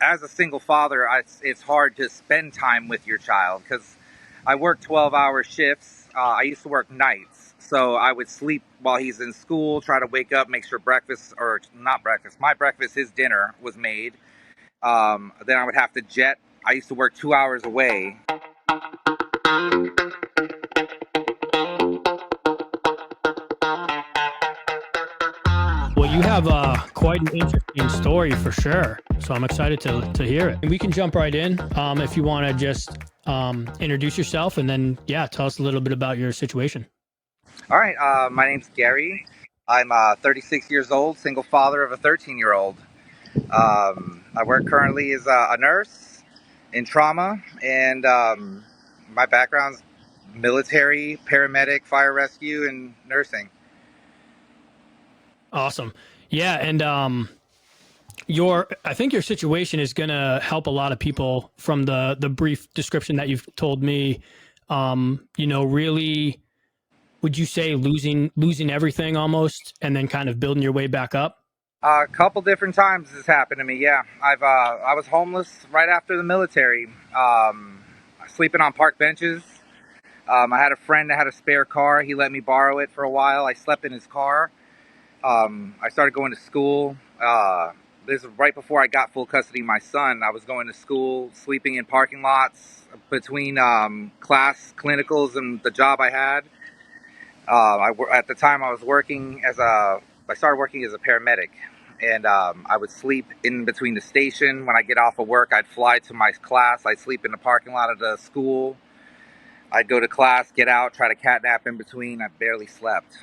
as a single father, it's hard to spend time with your child because I work 12-hour shifts. I used to work nights, so I would sleep while he's in school, try to wake up, make sure breakfast, or not breakfast, my breakfast, his dinner was made. Then I would have to jet. I used to work 2 hours away. Well, you have quite an interesting story for sure. So I'm excited to hear it. And we can jump right in if you want to just introduce yourself and then, yeah, tell us a little bit about your situation. All right, my name's Garry. I'm 36 years old, single father of a 13-year-old. I work currently as a nurse in trauma, and my background's military, paramedic, fire rescue, and nursing. Awesome. Yeah. And I think your situation is going to help a lot of people from the brief description that you've told me. Really, would you say losing everything almost and then kind of building your way back up? A couple different times this happened to me. Yeah, I was homeless right after the military, sleeping on park benches. I had a friend that had a spare car. He let me borrow it for a while. I slept in his car. I started going to school. This is right before I got full custody of my son. I was going to school, sleeping in parking lots between class clinicals and the job I had. At the time I was working I started working as a paramedic, and I would sleep in between the station. When I get off of work, I'd fly to my class. I'd sleep in the parking lot of the school. I'd go to class, get out, try to catnap in between. I barely slept.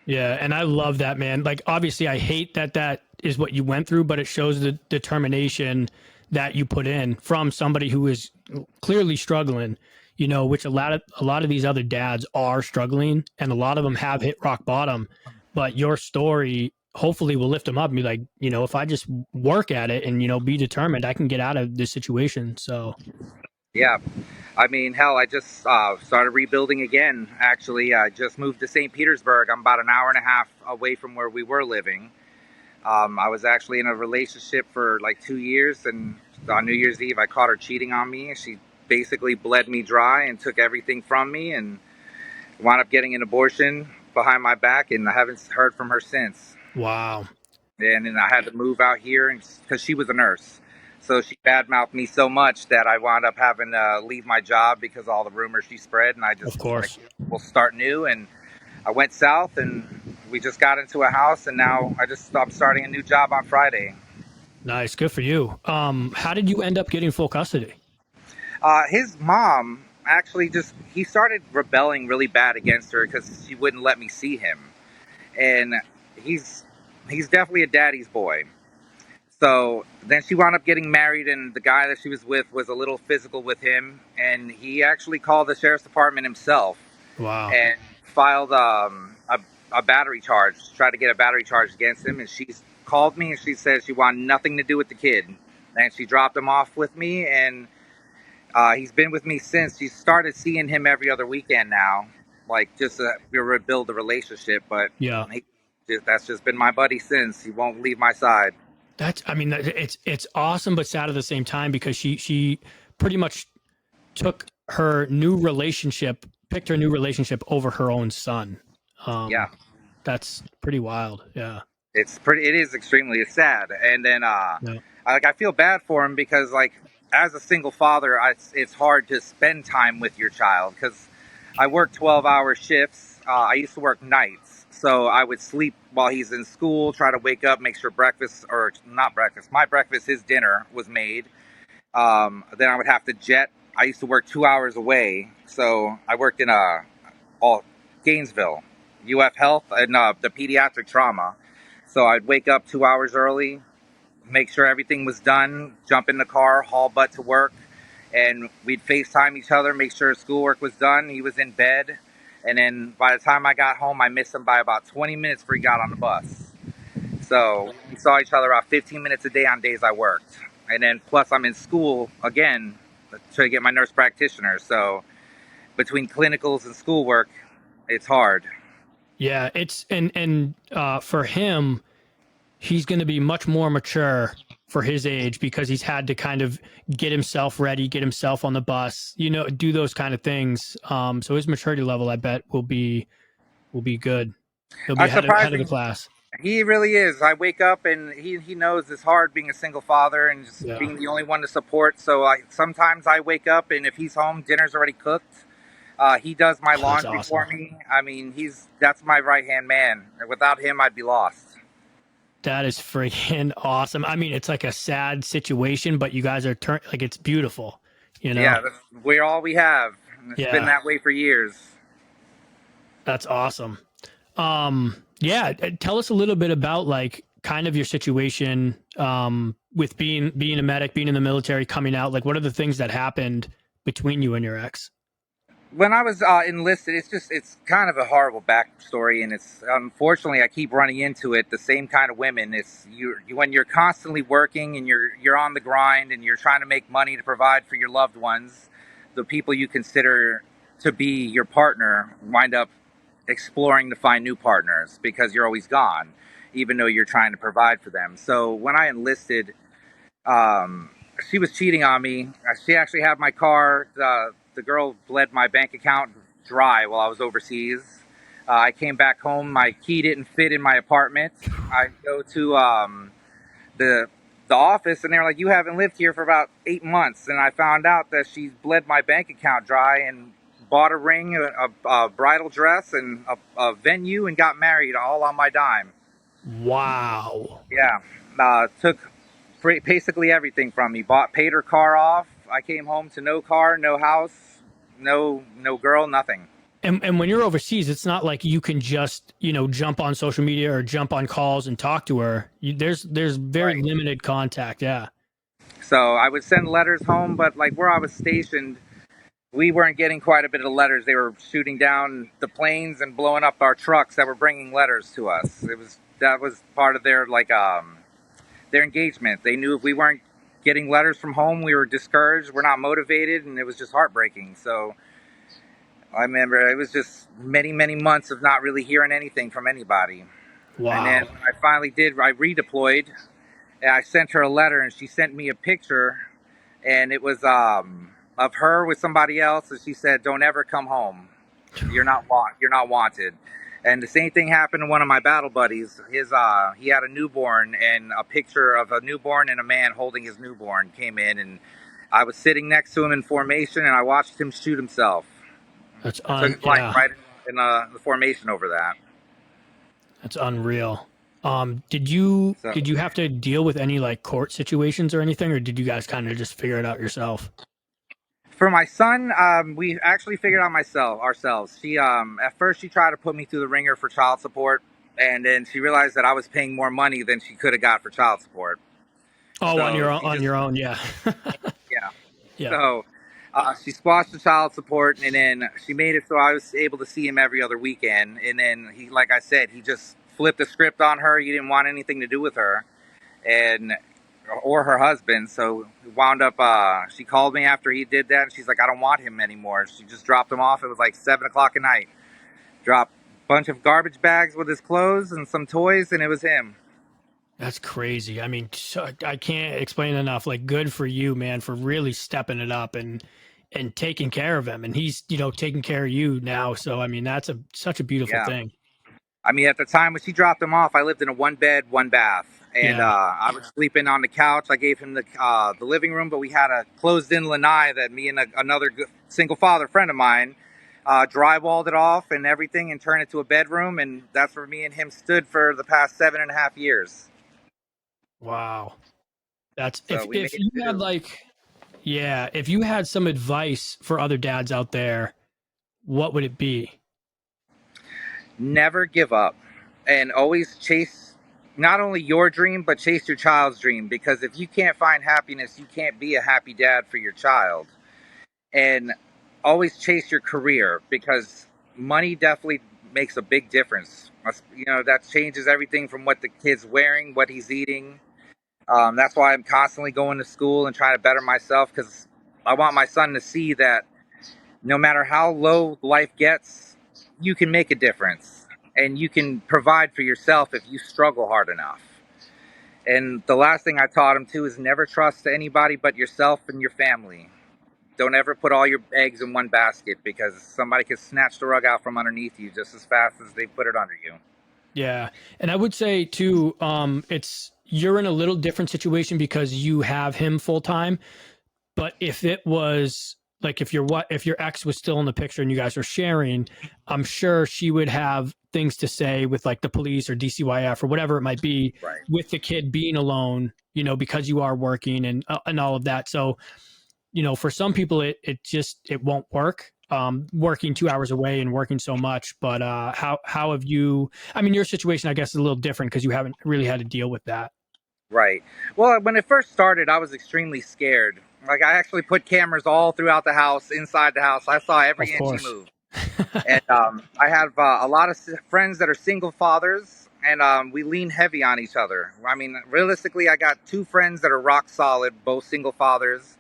Yeah, and I love that, man. Like, obviously, I hate that is what you went through, but it shows the determination that you put in from somebody who is clearly struggling. Which a lot of these other dads are struggling, and a lot of them have hit rock bottom. But your story hopefully will lift them up and be like, if I just work at it and be determined, I can get out of this situation. So Yeah, I mean, hell, I just started rebuilding again. Actually, I just moved to St. Petersburg. I'm about an hour and a half away from where we were living. I was actually in a relationship for like 2 years, and on New Year's Eve, I caught her cheating on me. She basically bled me dry and took everything from me, and wound up getting an abortion behind my back, and I haven't heard from her since. wow. And then I had to move out here because she was a nurse. So she badmouthed me so much that I wound up having to leave my job because of all the rumors she spread. And I Of just was like, course. we'll start new. And I went south, and we just got into a house. And now I'm starting a new job on Friday. Nice. Good for you. How did you end up getting full custody? His mom actually he started rebelling really bad against her because she wouldn't let me see him. And he's, he's definitely a daddy's boy. So then she wound up getting married, and the guy that she was with was a little physical with him, and he actually called the sheriff's department himself Wow. and filed a battery charge, tried to get a battery charge against him. And she called me and she said she wanted nothing to do with the kid, and she dropped him off with me, and he's been with me since. She started seeing him every other weekend now, like just to rebuild the relationship. But Yeah. that's just been my buddy since. He won't leave my side. I mean, it's awesome, but sad at the same time because she pretty much took her new relationship, picked her new relationship over her own son. Yeah. That's pretty wild. Yeah. It is extremely sad. And then Yeah. I feel bad for him because like as a single father, it's hard to spend time with your child because I work 12-hour shifts. I used to work nights, so I would sleep while he's in school, try to wake up, make sure breakfast, or not breakfast, my breakfast, his dinner was made. Then I would have to jet. I used to work 2 hours away, so I worked in all Gainesville, UF Health, and the pediatric trauma. So I'd wake up 2 hours early, make sure everything was done, jump in the car, haul butt to work, and we'd FaceTime each other, make sure schoolwork was done. He was in bed, and then by the time I got home, I missed him by about 20 minutes before he got on the bus. So we saw each other about 15 minutes a day on days I worked. And then plus I'm in school again to get my nurse practitioner. So between clinicals and schoolwork, it's hard. Yeah. It's and for him, he's going to be much more mature for his age because he's had to kind of get himself ready, get himself on the bus, you know, do those kind of things. So his maturity level, I bet, will be good. He'll be ahead of the Surprising. class. He really is. I wake up and he knows it's hard being a single father and just Yeah, being the only one to support. So sometimes I wake up and if he's home, dinner's already cooked. He does my that's laundry for awesome. me. I mean, that's my right hand man. Without him, I'd be lost. That is freaking awesome. I mean, it's like a sad situation, but you guys are like it's beautiful, you know? Yeah, we're all we have. It's been Yeah, that way for years. that's awesome. Yeah, tell us a little bit about like kind of your situation with being a medic, being in the military, coming out. Like, what are the things that happened between you and your ex? When I was enlisted, it's kind of a horrible backstory, and it's unfortunately I keep running into it. The same kind of women. It's when you're constantly working and you're on the grind and you're trying to make money to provide for your loved ones. The people you consider to be your partner wind up exploring to find new partners because you're always gone, even though you're trying to provide for them. So when I enlisted, um, she was cheating on me. She actually had my car. The girl bled my bank account dry while I was overseas. I came back home. My key didn't fit in my apartment. I go to the the office, and they're like, "You haven't lived here for about 8 months." And I found out that she bled my bank account dry and bought a ring, a bridal dress, and a venue, and got married all on my dime. Wow. Yeah, took basically everything from me. Paid her car off. I came home to no car, no house, no girl, nothing. And when you're overseas, it's not like you can just, you know, jump on social media or jump on calls and talk to her. There's very Right. limited contact. Yeah. So I would send letters home, but like where I was stationed, we weren't getting quite a bit of letters. They were shooting down the planes and blowing up our trucks that were bringing letters to us. That was part of their engagement. They knew if we weren't getting letters from home, we were discouraged, we're not motivated, and it was just heartbreaking. So I remember it was just many months of not really hearing anything from anybody. And then Wow. when I finally did, I redeployed. And I sent her a letter, and she sent me a picture, and it was of her with somebody else, and she said, "Don't ever come home. You're not wanted." And the same thing happened to one of my battle buddies. He had a newborn, and a picture of a newborn and a man holding his newborn came in, and I was sitting next to him in formation, and I watched him shoot himself. That's Took his life yeah. right in the formation over that. That's unreal. So did you have to deal with any like court situations or anything, or did you guys kind of just figure it out yourself? for my son, we actually figured out ourselves. She at first she tried to put me through the ringer for child support, and then she realized that I was paying more money than she could have got for child support. Oh, So she on just your own, yeah. yeah. Yeah, So she squashed the child support, and then she made it so I was able to see him every other weekend. And then he, like I said, he just flipped the script on her. He didn't want anything to do with her, and or her husband. So we wound up. She called me after he did that, and she's like, "I don't want him anymore." She just dropped him off. It was like 7 o'clock at night. Dropped a bunch of garbage bags with his clothes and some toys, and it was him. that's crazy. I mean, I can't explain enough. Like, good for you, man, for really stepping it up and taking care of him. And he's, you know, taking care of you now. So, I mean, that's such a beautiful Yeah. thing. I mean, at the time when she dropped him off, I lived in a one bed, one bath, and Yeah, I was sleeping on the couch. I gave him the living room, but we had a closed in lanai that me and another single father friend of mine drywalled it off and everything and turned it to a bedroom, and that's where me and him stood for the past 7.5 years. wow. That's So we made if you had do. like, yeah, if you had some advice for other dads out there, what would it be? Never give up, and always chase not only your dream but chase your child's dream, because if you can't find happiness, you can't be a happy dad for your child. And always chase your career, because money definitely makes a big difference. You know, that changes everything from what the kid's wearing, what he's eating. That's why I'm constantly going to school and trying to better myself, because I want my son to see that no matter how low life gets, you can make a difference and you can provide for yourself if you struggle hard enough. And the last thing I taught him too is never trust anybody but yourself and your family. Don't ever put all your eggs in one basket, because somebody could snatch the rug out from underneath you just as fast as they put it under you. Yeah. And I would say too, it's you're in a little different situation because you have him full time. But if it was like if your ex was still in the picture and you guys were sharing, I'm sure she would have things to say with like the police or DCYF or whatever it might be Right. with the kid being alone, you know, because you are working and all of that. So, you know, for some people it just it won't work. Working 2 hours away and working so much, but how have you? I mean, your situation I guess is a little different because you haven't really had to deal with that. Right. Well, when it first started, I was extremely scared. Like, I actually put cameras all throughout the house, inside the house. I saw Of every inch he course. moved. And I have a lot of friends that are single fathers, and we lean heavy on each other. I mean, realistically, I got two friends that are rock solid, both single fathers,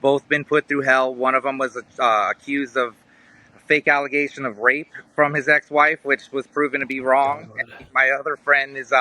both been put through hell. One of them was accused of a fake allegation of rape from his ex-wife, which was proven to be wrong. God. And my other friend is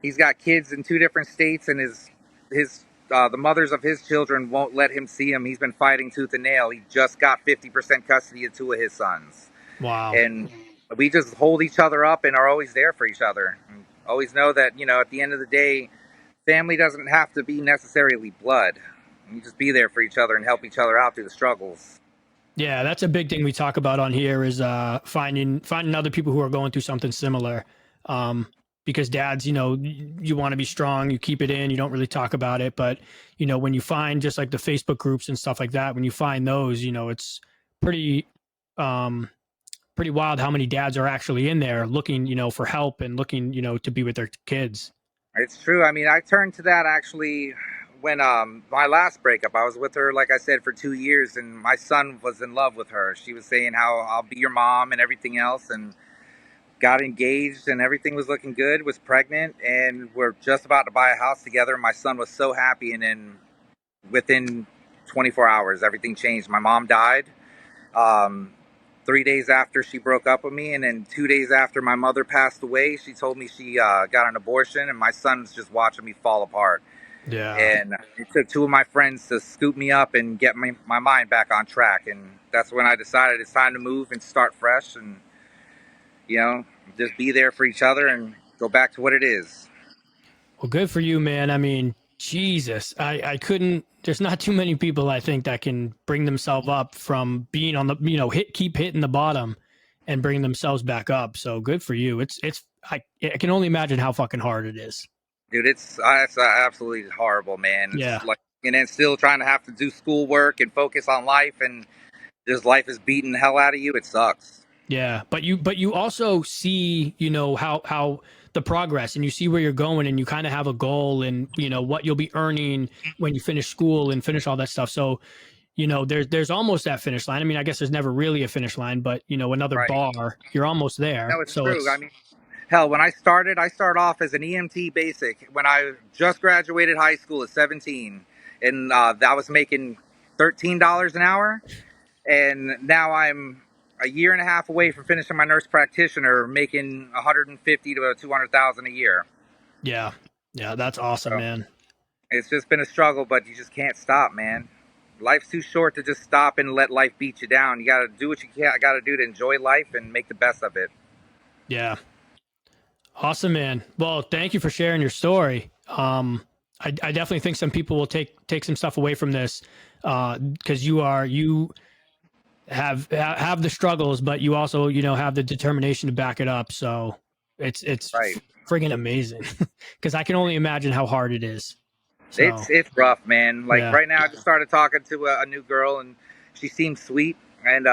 he's got kids in two different states, and his the mothers of his children won't let him see him. He's been fighting tooth and nail. He just got 50% custody of two of his sons, Wow. and we just hold each other up and are always there for each other. And always know that, at the end of the day, family doesn't have to be necessarily blood. You just be there for each other and help each other out through the struggles. Yeah, that's a big thing we talk about on here is finding other people who are going through something similar. Um, because dads, you know, you want to be strong, you keep it in, you don't really talk about it. But, you know, when you find just like the Facebook groups and stuff like that, when you find those, you know, it's pretty um pretty wild how many dads are actually in there looking, you know, for help and looking, you know, to be with their kids. It's true. I mean, I turned to that actually when my last breakup. I was with her, like I said, for 2 years, and my son was in love with her. She was saying how I'll be your mom and everything else, and got engaged, and everything was looking good. Was pregnant, and we're just about to buy a house together. My son was so happy, and then within 24 hours, everything changed. My mom died. Um, 3 days after she broke up with me, and then 2 days after my mother passed away, she told me she got an abortion, and my son's just watching me fall apart. Yeah. And it took two of my friends to scoop me up and get my mind back on track. And that's when I decided it's time to move and start fresh, and you know, just be there for each other and go back to what it is. Well, good for you, man. I mean, Jesus, I couldn't. There's not too many people I think that can bring themselves up from being on the, you know, keep hitting the bottom and bring themselves back up. So good for you. I can only imagine how fucking hard it is. Dude, it's absolutely horrible, man. It's Yeah, like, and then still trying to have to do schoolwork and focus on life, and just life is beating the hell out of you. It sucks. yeah. But you also see, you know, how the progress and you see where you're going and you kind of have a goal and you know what you'll be earning when you finish school and finish all that stuff. So you know, there's almost that finish line. I mean, I guess there's never really a finish line, but you know, another Right. bar, you're almost there. No, it's So true. I it's mean, hell, when I started off as an EMT basic when I just graduated high school at 17, and I was making $13 an hour, and now I'm a year and a half away from finishing my nurse practitioner, making 150 to 200,000 a year. yeah, yeah, that's awesome, So man. it's just been a struggle, but you just can't stop, man. Life's too short to just stop and let life beat you down. You got to do what you got to do to enjoy life and make the best of it. Yeah, awesome, man. Well, thank you for sharing your story. I definitely think some people will take some stuff away from this because you have the struggles, but you also you know have the determination to back it up. So it's Right. friggin' amazing because I can only imagine how hard it is. So It's rough, man. Like yeah, right now, I just started talking to a new girl, and she seems sweet, and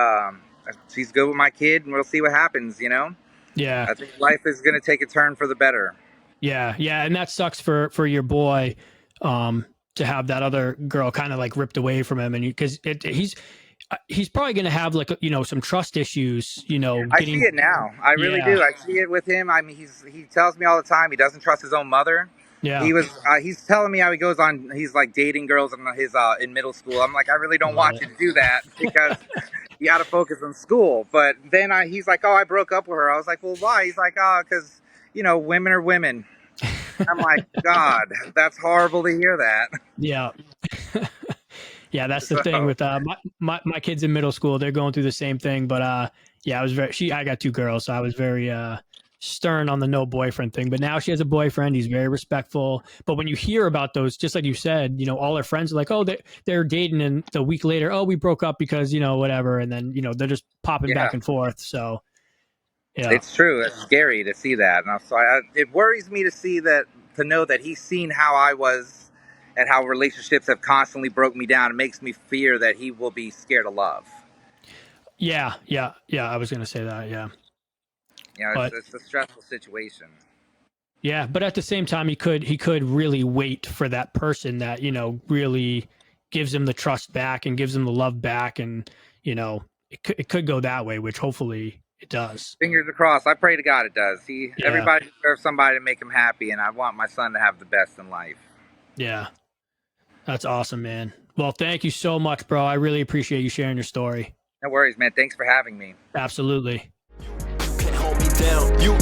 she's good with my kid, and we'll see what happens. yeah. I think life is gonna take a turn for the better. Yeah, yeah, and that sucks for your boy, to have that other girl kind of like ripped away from him, and because he's probably going to have like you know some trust issues, you know, I see getting it now. I really yeah, do. I see it with him. I mean, he tells me all the time he doesn't trust his own mother. yeah, He's telling me how he goes on. He's like dating girls in middle school. I'm like, I really don't love want you to do that because you got to focus on school. But then he's like, oh, I broke up with her. I was like, well, why? He's like, oh, because women are women. I'm like, God, that's horrible to hear that. Yeah. Yeah, that's the thing So with my kids in middle school. They're going through the same thing. But yeah, I got two girls, so I was very stern on the no boyfriend thing. But now she has a boyfriend. He's very respectful. But when you hear about those, just like you said, all her friends are like, oh, they're dating, and the week later, oh, we broke up because whatever, and then they're just popping yeah, back and forth. So yeah. it's true. It's scary to see that, and so it worries me to see that, to know that he's seen how I was, and how relationships have constantly broke me down. It makes me fear that he will be scared of love. Yeah, yeah, yeah. I was gonna say that. Yeah, but It's a stressful situation. yeah, but at the same time, he could really wait for that person that really gives him the trust back and gives him the love back, and it could go that way, which hopefully it does. Fingers crossed. I pray to God it does. Yeah, Everybody deserves somebody to make him happy, and I want my son to have the best in life. yeah, that's awesome, man. Well, thank you so much, bro. I really appreciate you sharing your story. No worries, man. Thanks for having me. Absolutely. Can't hold me down. You